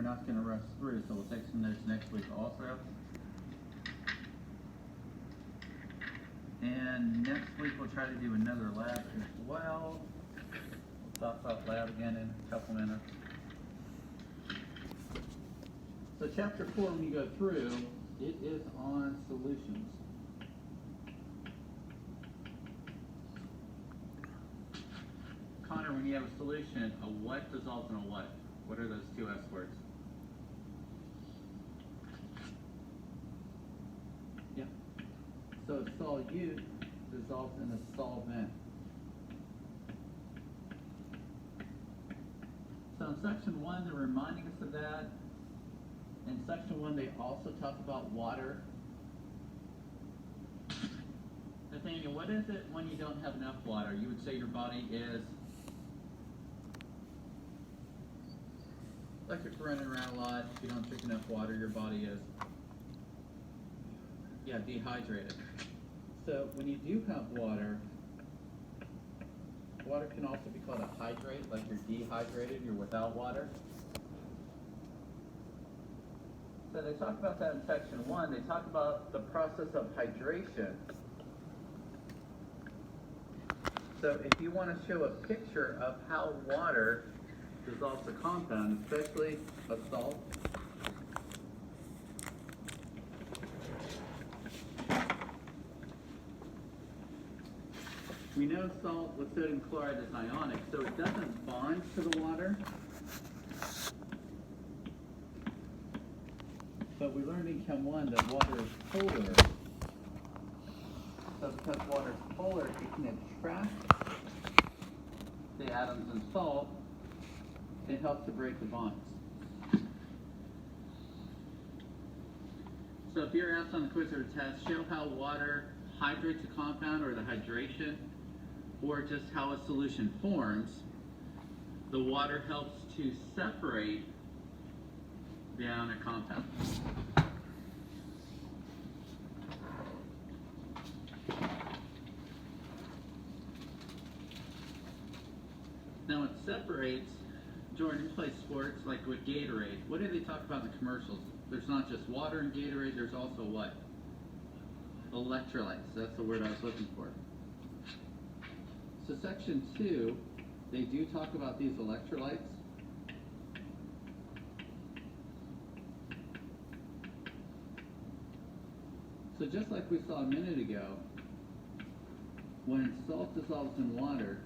not going to rush through, so we'll take some notes next week also. And next week we'll try to do another lab as well. We'll talk about lab again in a couple minutes. So chapter 4, when you go through, it is on solutions. Connor, when you have a solution, a what dissolves in a what? What are those two S words? Yeah. So a solute dissolves in a solvent. So in section 1, they're reminding us of that. In section 1, they also talk about water. Nathaniel, what is it when you don't have enough water? You would say your body is like if you're running around a lot, if you don't drink enough water, your body is, dehydrated. So when you do have water, water can also be called a hydrate, like you're dehydrated, you're without water. So they talk about that in section 1. They talk about the process of hydration. So if you want to show a picture of how water dissolves a compound, especially a salt, we know salt with sodium chloride is ionic, so it doesn't bond to the water. But we learned in Chem 1 that water is polar. So because water is polar, it can attract the atoms in salt and help to break the bonds. So if you're asked on the quiz or test, show how water hydrates a compound or the hydration, or just how a solution forms, the water helps to separate the ionic compound. Now it separates. Jordan, you play sports like with Gatorade. What do they talk about in the commercials? There's not just water in Gatorade, there's also what? Electrolytes. That's the word I was looking for. So section 2, they do talk about these electrolytes. So just like we saw a minute ago, when salt dissolves in water,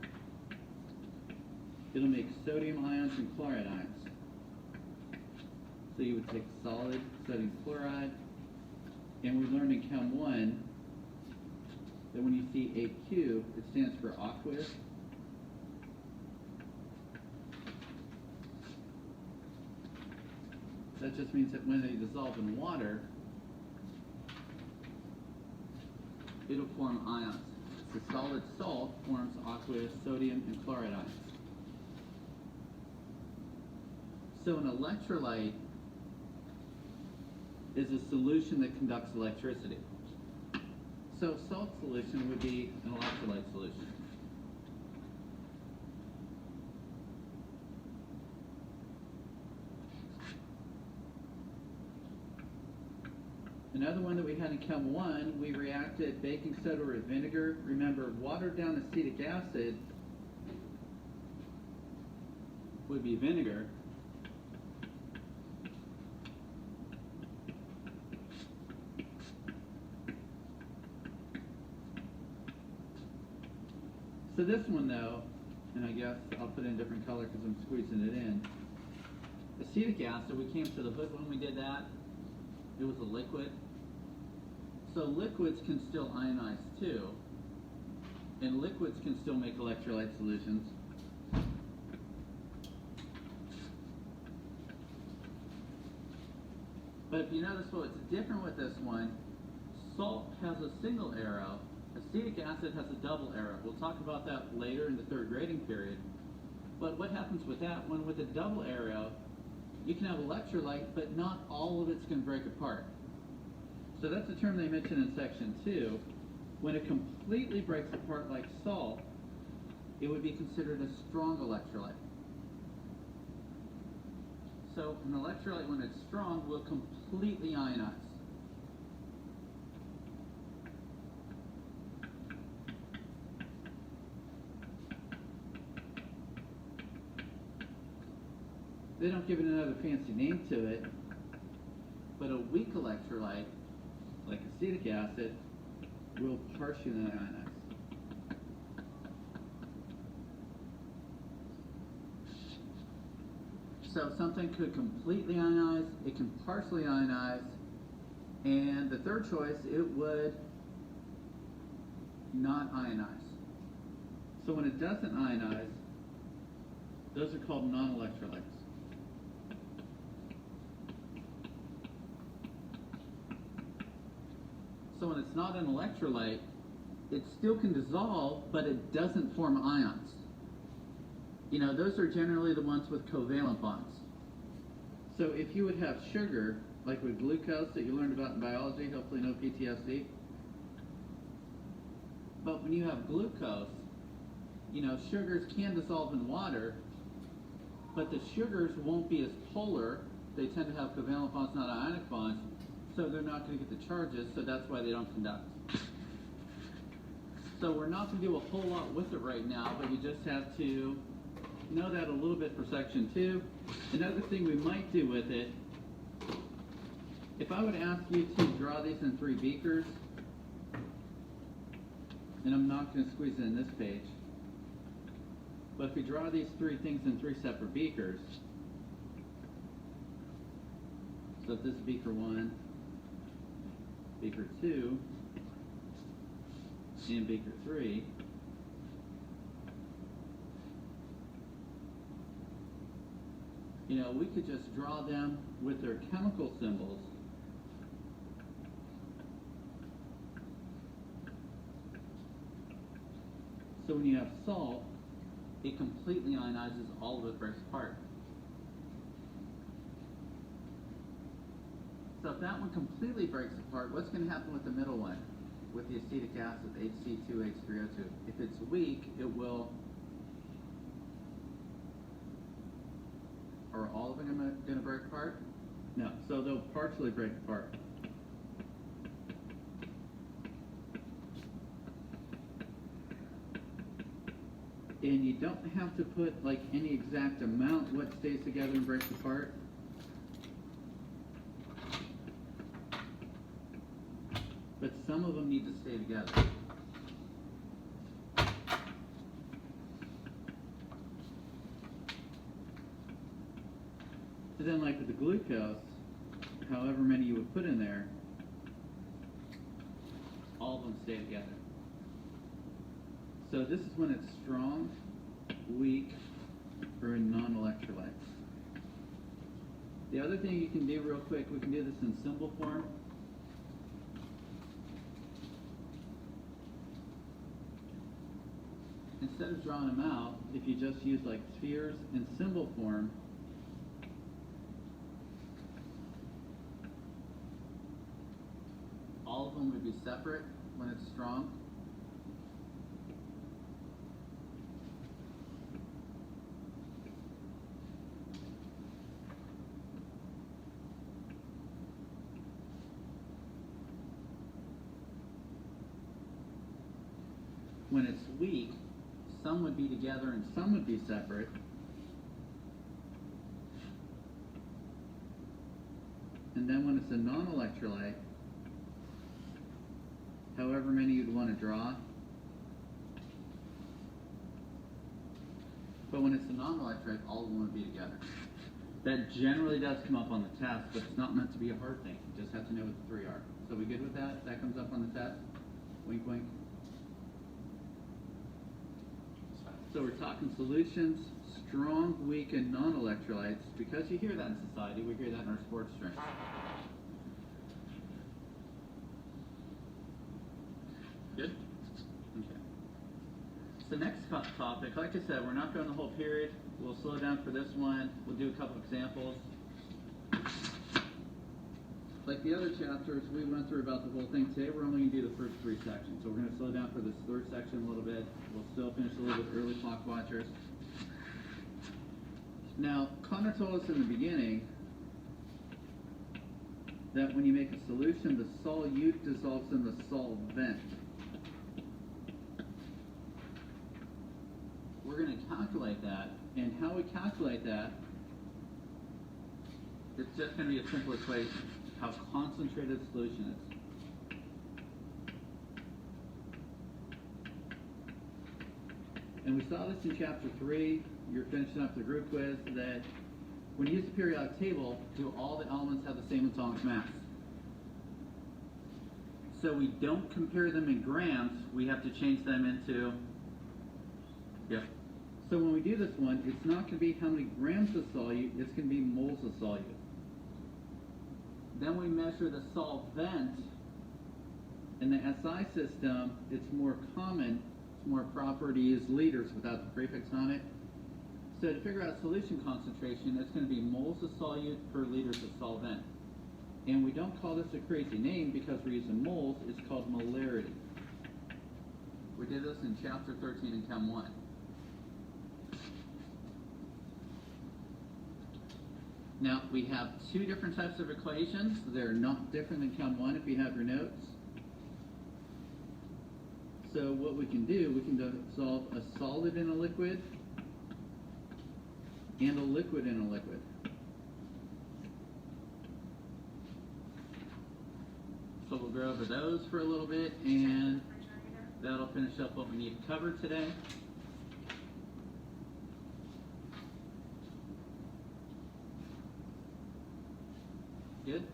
it'll make sodium ions and chloride ions. So you would take solid sodium chloride, and we learned in Chem 1 that when you see AQ, it stands for aqueous. That just means that when they dissolve in water, it'll form ions. The solid salt forms aqueous sodium and chloride ions. So an electrolyte is a solution that conducts electricity. So salt solution would be an electrolyte solution. Another one that we had in Chem 1, we reacted baking soda with vinegar. Remember, watered down acetic acid would be vinegar. So this one though, and I guess I'll put in a different color because I'm squeezing it in. Acetic acid, we came to the hood when we did that. It was a liquid. So liquids can still ionize too. And liquids can still make electrolyte solutions. But if you notice what's different with this one, salt has a single arrow, acetic acid has a double arrow. We'll talk about that later in the third grading period. But what happens with that one? With a double arrow, you can have electrolyte, but not all of it's going to break apart. So that's a term they mentioned in section 2. When it completely breaks apart like salt, it would be considered a strong electrolyte. So an electrolyte, when it's strong, will completely ionize. They don't give it another fancy name to it, but a weak electrolyte, like acetic acid, will partially ionize. So something could completely ionize, it can partially ionize, and the third choice, it would not ionize. So when it doesn't ionize, those are called non-electrolytes. So when it's not an electrolyte, it still can dissolve, but it doesn't form ions. You know, those are generally the ones with covalent bonds. So if you would have sugar, like with glucose that you learned about in biology, hopefully no PTSD. But when you have glucose, you know, sugars can dissolve in water, but the sugars won't be as polar. They tend to have covalent bonds, not ionic bonds, so they're not going to get the charges, so that's why they don't conduct. So we're not going to do a whole lot with it right now, but you just have to know that a little bit for section 2. Another thing we might do with it, if I would ask you to draw these in 3 beakers, and I'm not going to squeeze it in this page, but if we draw these 3 things in 3 separate beakers, so if this is beaker 1, beaker 2, and beaker 3, you know, we could just draw them with their chemical symbols. So when you have salt, it completely ionizes, all of it breaks apart. So if that one completely breaks apart, what's going to happen with the middle one? With the acetic acid, HC2H3O2. If it's weak, it will... Are all of them going to break apart? No. So they'll partially break apart. And you don't have to put like any exact amount what stays together and breaks apart. But some of them need to stay together. So then like with the glucose, however many you would put in there, all of them stay together. So this is when it's strong, weak, or in non-electrolytes. The other thing you can do real quick, we can do this in symbol form. Instead of drawing them out, if you just use like spheres in symbol form, all of them would be separate when it's strong. When it's weak, some would be together and some would be separate. And then when it's a non-electrolyte, however many you'd want to draw. But when it's a non-electrolyte, all of them would be together. That generally does come up on the test, but it's not meant to be a hard thing. You just have to know what the 3 are. So we good with that? That comes up on the test? Wink, wink. So we're talking solutions, strong, weak, and non-electrolytes. Because you hear that in society, we hear that in our sports drink. Good? Okay. So next topic, like I said, we're not going the whole period. We'll slow down for this one. We'll do a couple examples. Like the other chapters, we went through about the whole thing. Today we're only going to do the first 3 sections. So we're going to slow down for this 3rd section a little bit. We'll still finish a little bit early, clock watchers. Now, Connor told us in the beginning that when you make a solution, the solute dissolves in the solvent. We're going to calculate that, and how we calculate that, it's just going to be a simple equation, how concentrated the solution is. And we saw this in chapter 3, you're finishing up the group quiz, that when you use the periodic table, do all the elements have the same atomic mass? So we don't compare them in grams, we have to change them into, yep. So when we do this one, it's not going to be how many grams of solute, it's going to be moles of solute. Then we measure the solvent. In the SI system, it's more common, it's more proper to use liters without the prefix on it. So to figure out solution concentration, it's going to be moles of solute per liters of solvent. And we don't call this a crazy name because we're using moles, it's called molarity. We did this in chapter 13 in Chem 1. Now, we have two different types of equations. They're not different than Chem 1 if you have your notes. So what we can do, we can dissolve a solid in a liquid and a liquid in a liquid. So we'll go over those for a little bit, and that'll finish up what we need to cover today. Good?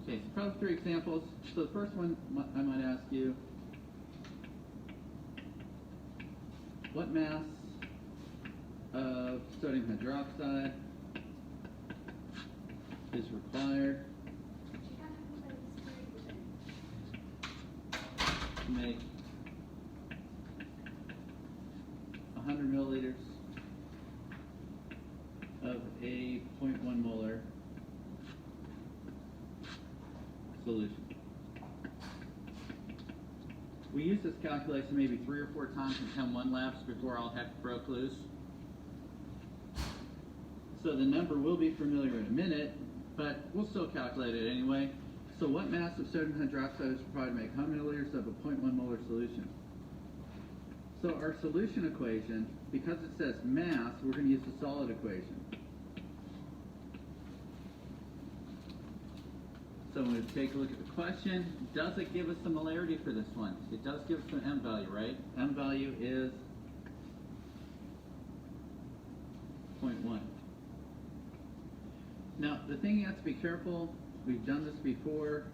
Okay, so probably 3 examples. So the first one I might ask you, what mass of sodium hydroxide is required to make 100 milliliters of a 0.1 molar solution? We used this calculation maybe 3 or 4 times in Chem 1 labs before all heck broke loose. So the number will be familiar in a minute, but we'll still calculate it anyway. So what mass of sodium hydroxide is required to make 100 milliliters of a 0.1 molar solution? So our solution equation, because it says mass, we're going to use the solid equation. So when we take a look at the question, does it give us the molarity for this one? It does give us an M value, right? M value is 0.1. Now, the thing you have to be careful, we've done this before.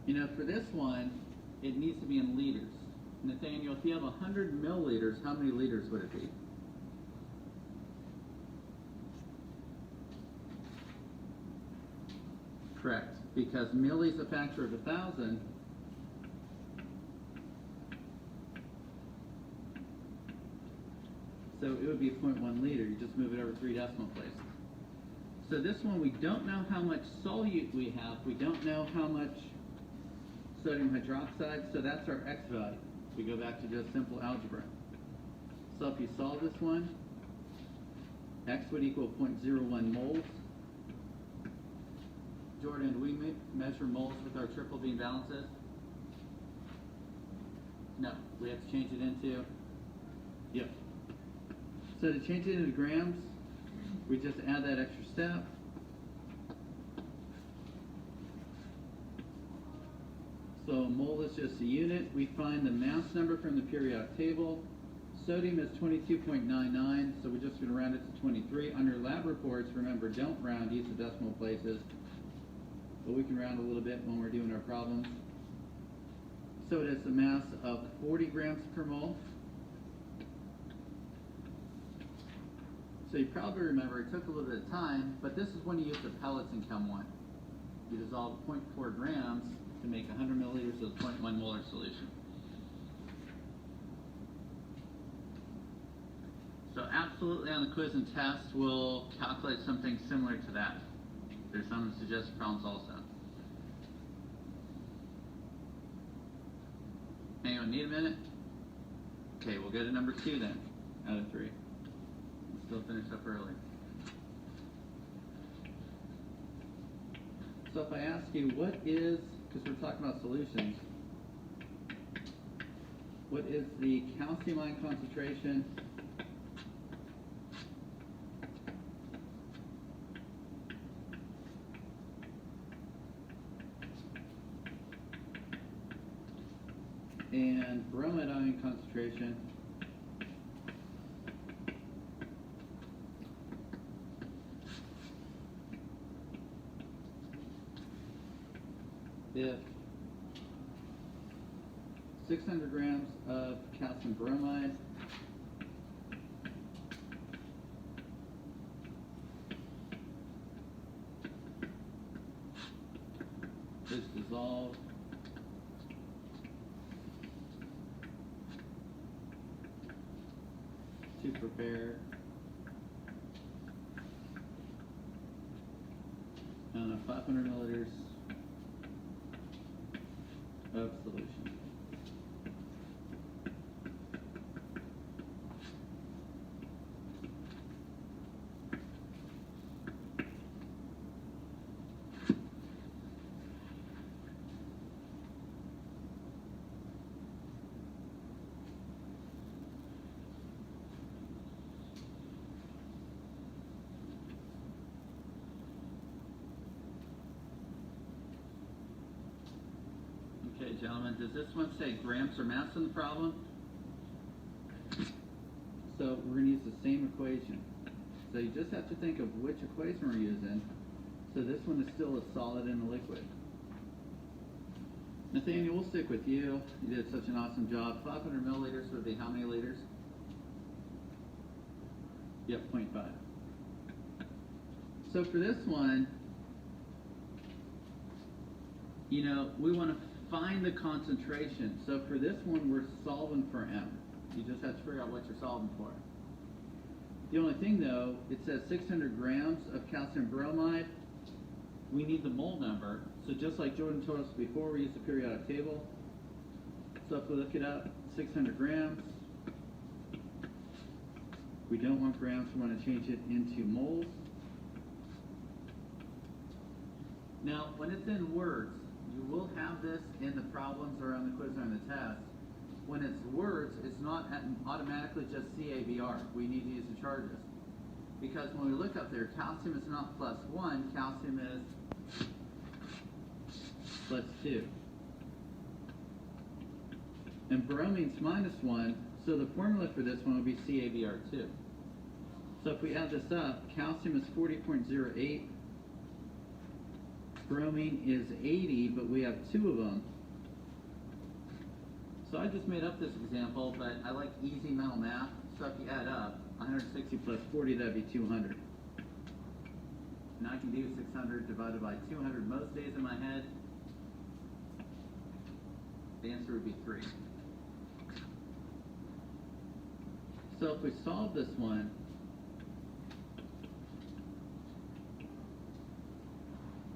You know, for this one, it needs to be in liters. Nathaniel, if you have 100 milliliters, how many liters would it be? Correct, because milli is a factor of 1,000. So it would be a 0.1 liter. You just move it over 3 decimal places. So this one, we don't know how much solute we have. We don't know how much sodium hydroxide. So that's our X value. We go back to just simple algebra. So if you solve this one, X would equal 0.01 moles. Jordan, do we measure moles with our triple beam balances? No, we have to change it into, yep. So to change it into grams, we just add that extra step. So a mole is just a unit. We find the mass number from the periodic table. Sodium is 22.99, so we're just going to round it to 23. On your lab reports, remember, don't round, use the decimal places. But we can round a little bit when we're doing our problems. So it has a mass of 40 grams per mole. So you probably remember it took a little bit of time, but this is when you use the pellets in Chem 1. You dissolve 0.4 grams to make 100 milliliters of 0.1 molar solution. So absolutely on the quiz and test, we'll calculate something similar to that. There's some suggested problems also. Anyone need a minute? Okay, we'll go to number 2 then, out of 3. Still finished up early. So if I ask you, what is, because we're talking about solutions, what is the calcium ion concentration and bromide ion concentration if 600 grams of calcium bromide is dissolved to prepare 500 milliliters of solution. Okay, gentlemen, does this one say grams or mass in the problem? So we're going to use the same equation. So you just have to think of which equation we're using. So this one is still a solid and a liquid. Nathaniel, we'll stick with you. You did such an awesome job. 500 milliliters would be how many liters? Yep, 0.5. So for this one, you know, we want to find the concentration. So for this one, we're solving for M. You just have to figure out what you're solving for. The only thing though, it says 600 grams of calcium bromide. We need the mole number. So just like Jordan told us before, we use the periodic table. So if we look it up, 600 grams. We don't want grams, we want to change it into moles. Now, when it's in words, you will have this in the problems or on the quiz or on the test. When it's words, it's not automatically just CABR. We need to use the charges. Because when we look up there, calcium is not +1, calcium is +2. And bromine's -1, so the formula for this one would be CABR2. So if we add this up, calcium is 40.08, bromine is 80, but we have two of them. So I just made up this example, but I like easy mental math. So if you add up, 160 plus 40, that'd be 200. And I can do 600 divided by 200 most days in my head. The answer would be 3. So if we solve this one,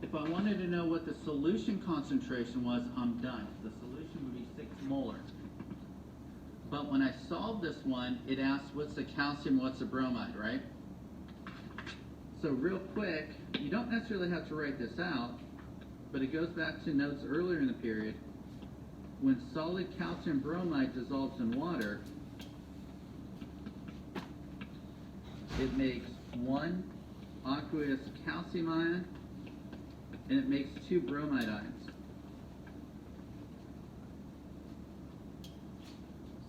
if I wanted to know what the solution concentration was, I'm done. The solution would be 6 molar. But when I solve this one, it asks what's the calcium, what's the bromide, right? So real quick, you don't necessarily have to write this out, but it goes back to notes earlier in the period. When solid calcium bromide dissolves in water, it makes 1 aqueous calcium ion, and it makes 2 bromide ions.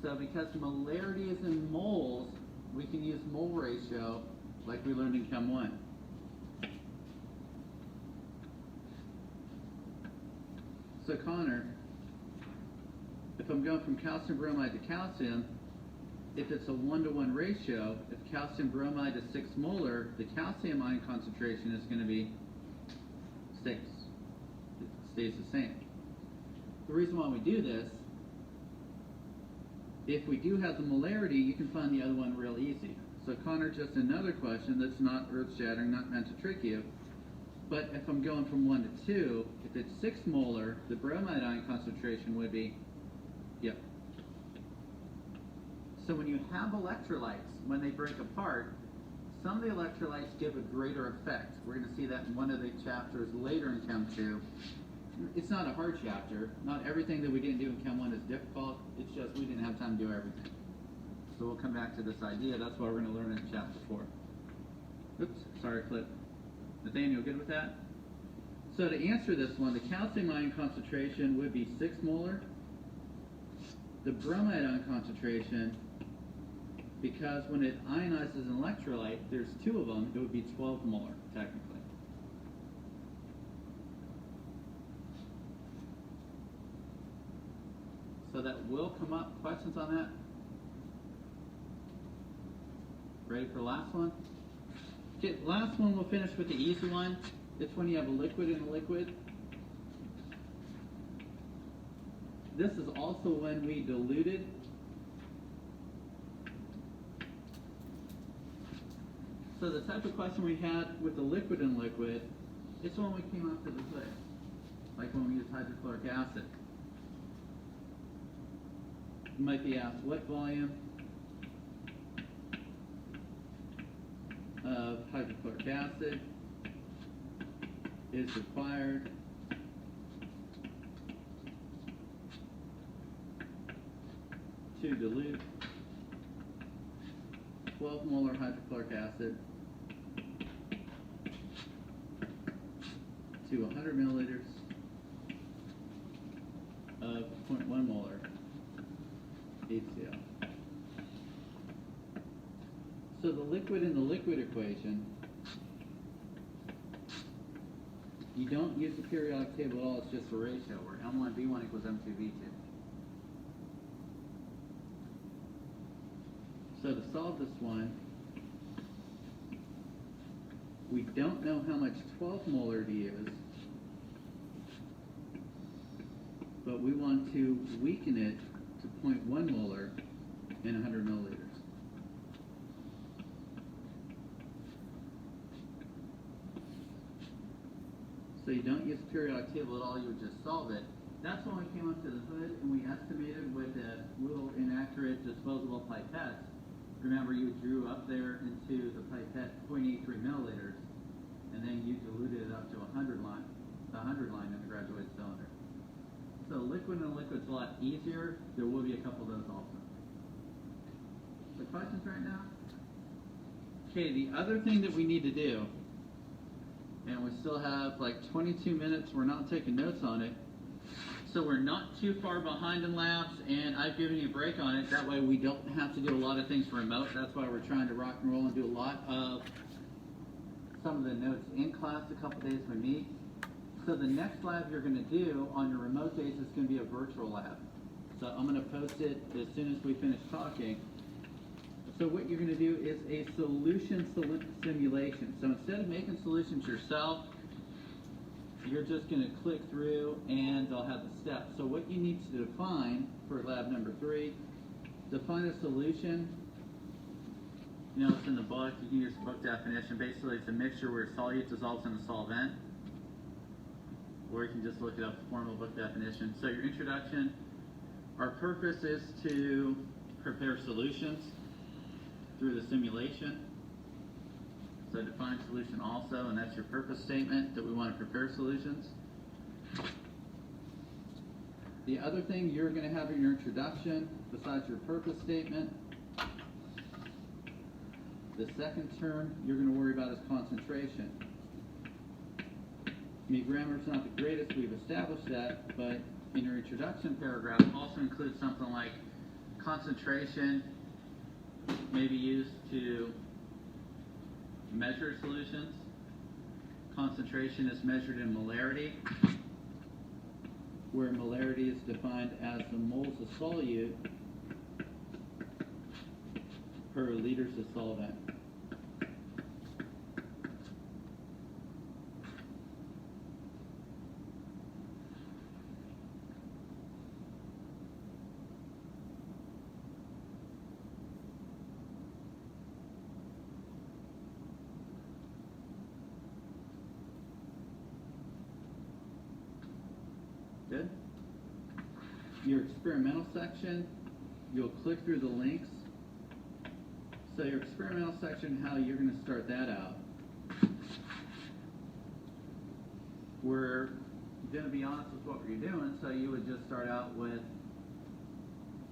So because molarity is in moles, we can use mole ratio like we learned in Chem 1. So Connor, if I'm going from calcium bromide to calcium, if it's a 1-to-1 ratio, if calcium bromide is 6 molar, the calcium ion concentration is going to be 6. It stays the same. The reason why we do this, if we do have the molarity, you can find the other one real easy. So Connor, just another question that's not earth-shattering, not meant to trick you, but if I'm going from 1 to 2, if it's 6 molar, the bromide ion concentration would be, yep. So when you have electrolytes, when they break apart, some of the electrolytes give a greater effect. We're going to see that in one of the chapters later in Chem 2. It's not a hard chapter. Not everything that we didn't do in Chem 1 is difficult. It's just we didn't have time to do everything. So we'll come back to this idea. That's why we're going to learn it in chapter 4. Oops, sorry, clip. Nathaniel, good with that? So to answer this one, the calcium ion concentration would be 6 molar. The bromide ion concentration, because when it ionizes an electrolyte, there's 2 of them, it would be 12 molar, technically. So that will come up. Questions on that? Ready for the last one? Okay, last one we'll finish with the easy one. It's when you have a liquid in a liquid. This is also when we diluted. So the type of question we had with the liquid in liquid, it's when we came up to the hood, like when we used hydrochloric acid. You might be asked, what volume of hydrochloric acid is required to dilute 12 molar hydrochloric acid to 100 milliliters of 0.1 molar HCl. So the liquid in the liquid equation, you don't use the periodic table at all, it's just a ratio where M1V1 equals M2V2. So to solve this one, we don't know how much 12 molar to use, but we want to weaken it to 0.1 molar in 100 milliliters. So you don't use the periodic table at all, you would just solve it. That's when we came up to the hood and we estimated with the little inaccurate disposable pipettes. Remember, you drew up there into the pipette 0.83 milliliters, and then you diluted it up to 100 line, the 100 line in the graduated cylinder. So liquid and liquid's a lot easier. There will be a couple of those also. So questions right now? Okay, the other thing that we need to do, and we still have like 22 minutes, we're not taking notes on it, so we're not too far behind in labs, and I've given you a break on it. That way we don't have to do a lot of things remote. That's why we're trying to rock and roll and do a lot of some of the notes in class a couple days we meet. So the next lab you're going to do on your remote days is going to be a virtual lab. So I'm going to post it as soon as we finish talking. So what you're going to do is a solution simulation. So instead of making solutions yourself, you're just going to click through and they'll have the steps. So what you need to define for lab number 3, define a solution. You know, it's in the book. You can use the book definition. Basically, it's a mixture where solute dissolves in a solvent. Or you can just look it up, the formal book definition. So your introduction, our purpose is to prepare solutions through the simulation. So define solution also, and that's your purpose statement, that we want to prepare solutions. The other thing you're going to have in your introduction, besides your purpose statement, the second term you're going to worry about is concentration. I mean, grammar's not the greatest, we've established that, but in your introduction paragraph also includes something like concentration may be used to measure solutions. Concentration is measured in molarity, where molarity is defined as the moles of solute per liters of solvent. Good. Your experimental section, you'll click through the links. So your experimental section, how you're going to start that out. We're going to be honest with what we're doing, so you would just start out with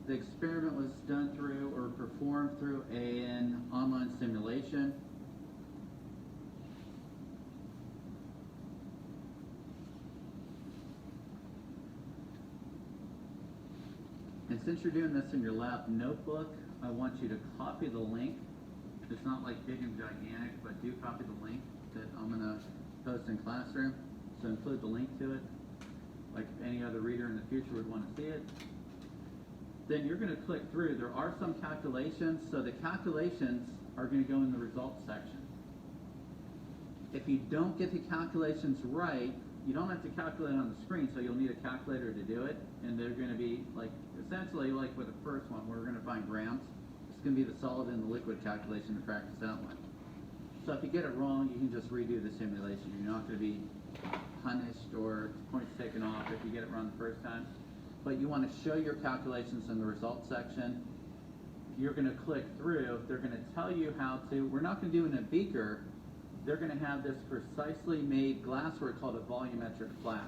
the experiment was done through or performed through an online simulation. And since you're doing this in your lab notebook, I want you to copy the link. It's not like big and gigantic, but do copy the link that I'm going to post in Classroom. So include the link to it, like if any other reader in the future would want to see it. Then you're going to click through. There are some calculations, so the calculations are going to go in the results section. If you don't get the calculations right, you don't have to calculate on the screen, so you'll need a calculator to do it, and they're going to be like, essentially like with the first one, we're going to find grams. It's going to be the solid and the liquid calculation to practice that one. So if you get it wrong, you can just redo the simulation. You're not going to be punished or points taken off if you get it wrong the first time. But you want to show your calculations in the results section. You're going to click through. They're going to tell you how to. We're not going to do it in a beaker. They're going to have this precisely made glassware called a volumetric flask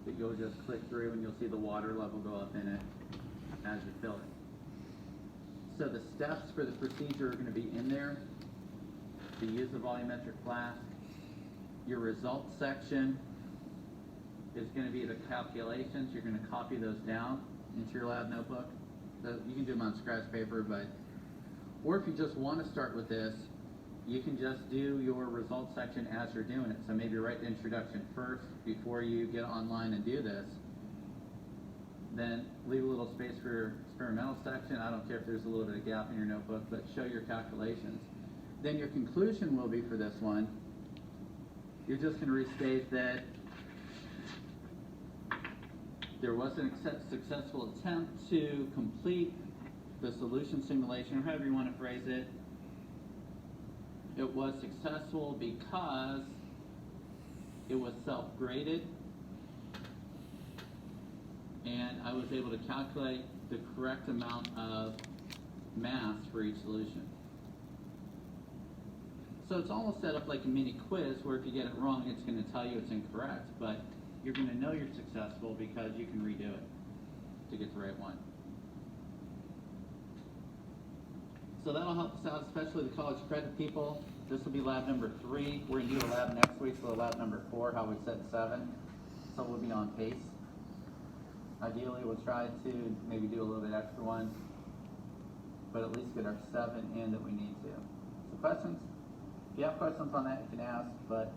that you'll just click through and you'll see the water level go up in it as you fill it. So the steps for the procedure are going to be in there to use the volumetric flask. Your results section is going to be the calculations. You're going to copy those down into your lab notebook. So you can do them on scratch paper, or if you just want to start with this, you can just do your results section as you're doing it. So maybe write the introduction first before you get online and do this. Then leave a little space for your experimental section. I don't care if there's a little bit of gap in your notebook, but show your calculations. Then your conclusion will be for this one, you're just going to restate that there was a successful attempt to complete the solution simulation, or however you want to phrase it. It was successful because it was self-graded, and I was able to calculate the correct amount of mass for each solution. So it's almost set up like a mini quiz where if you get it wrong, it's going to tell you it's incorrect, but you're going to know you're successful because you can redo it to get the right one. So that'll help us out, especially the college credit people. This will be lab number 3. We're going to do a lab next week, so lab number 4, how we set 7. So we'll be on pace. Ideally, we'll try to maybe do a little bit extra one, but at least get our 7 in that we need to. So questions? If you have questions on that, you can ask, but